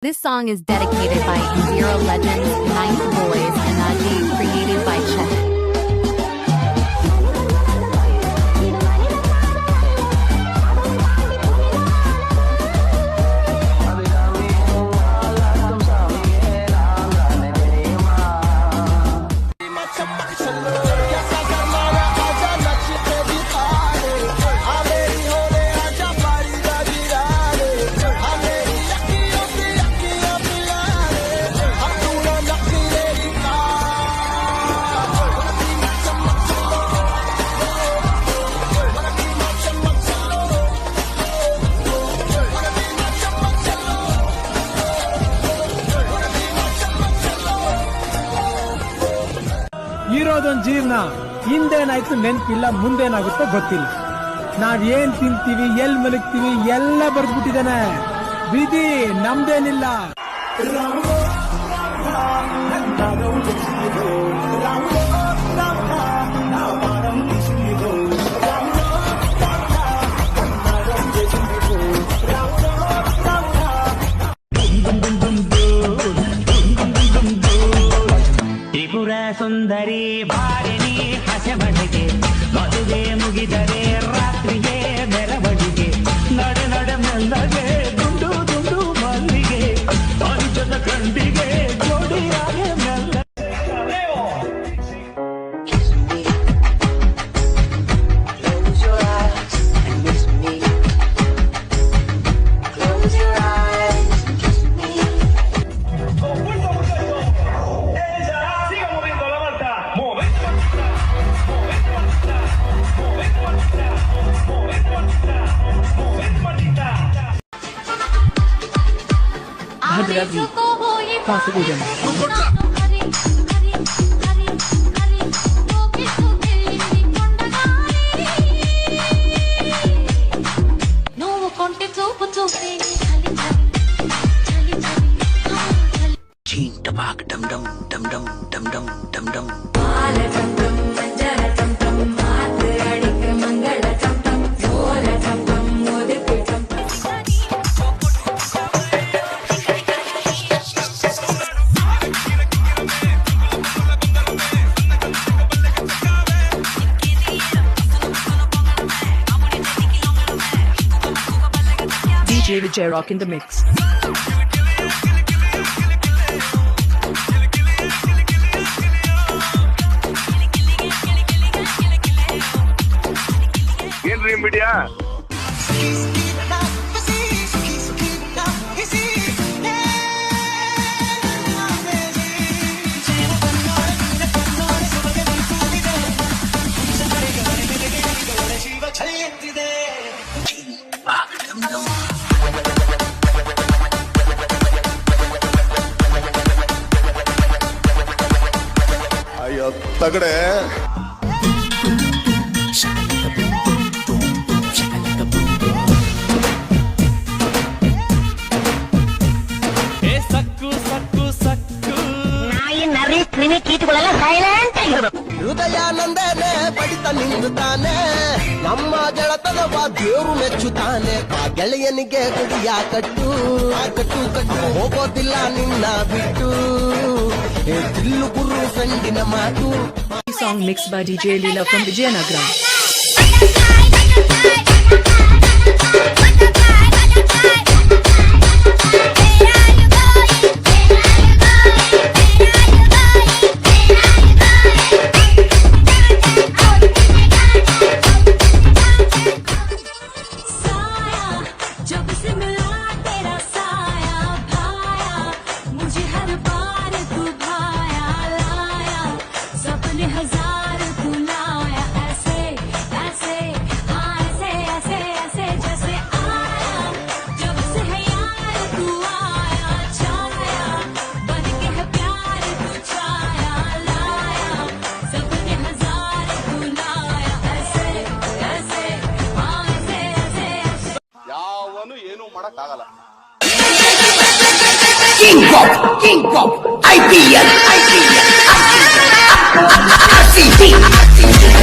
This song is dedicated by Indira legends, Ninth Boys, and Najee, created by Chet. ಇರೋದೊಂದು ಜೀವನ, ಹಿಂದೇನಾಯ್ತು ನೆನಪಿಲ್ಲ, ಮುಂದೇನಾಗುತ್ತೋ ಗೊತ್ತಿಲ್ಲ. ನಾವ್ ಏನ್ ತಿಂತೀವಿ, ಎಲ್ ಮಲಗ್ತೀವಿ ಎಲ್ಲ ಬರ್ದ್ಬಿಟ್ಟಿದ್ದಾನೆ. ವಿಧಿ ನಮ್ದೇನಿಲ್ಲ. ತ್ರಿಪುರ ಸುಂದರಿ ಬಾರಿಣಿ ಹಸೆಮಣೆಗೆ ಮದುವೆ ಮುಗಿದರೆ ರಾತ್ರಿಗೆ ಮೆರವಣಿಗೆ ನಡೆ ನಡೆ ಮೆಲ್ಲಗೆ ದುಂಡು ದುಂಡು ಮಲ್ಲಿಗೆ ಪಂಚದ ಕಂಡಿಗೆ ಜೋಡಿಯಾಗೆ ಮೆಲ್ಲ. DJ Vijay Rock in the mix. ಏನ್ರಿ ಮೀಡಿಯಾ ಅಯ್ಯೋ ತಗಡೆ ಹೃದಯಾನಂದನೆ ಬಡಿತ ನಿಂದುತ್ತಾನೆ, ನಮ್ಮ ಗೆಳತನವ ದೇವರು ಮೆಚ್ಚುತ್ತಾನೆ. ಆ ಗೆಳೆಯನಿಗೆ ಗುಡಿಯ ಕಟ್ಟು ಕಟ್ಟು ಕಟ್ಟು ಹೋಗೋದಿಲ್ಲ ನಿನ್ನ ಬಿಟ್ಟು, ದಿಲ್ಲು ಗುರು ಫ್ರೆಂಡಿನ ಮಾತು. Song mixed by DJ Leela from Vijayanagaram. King of IPL, RCB.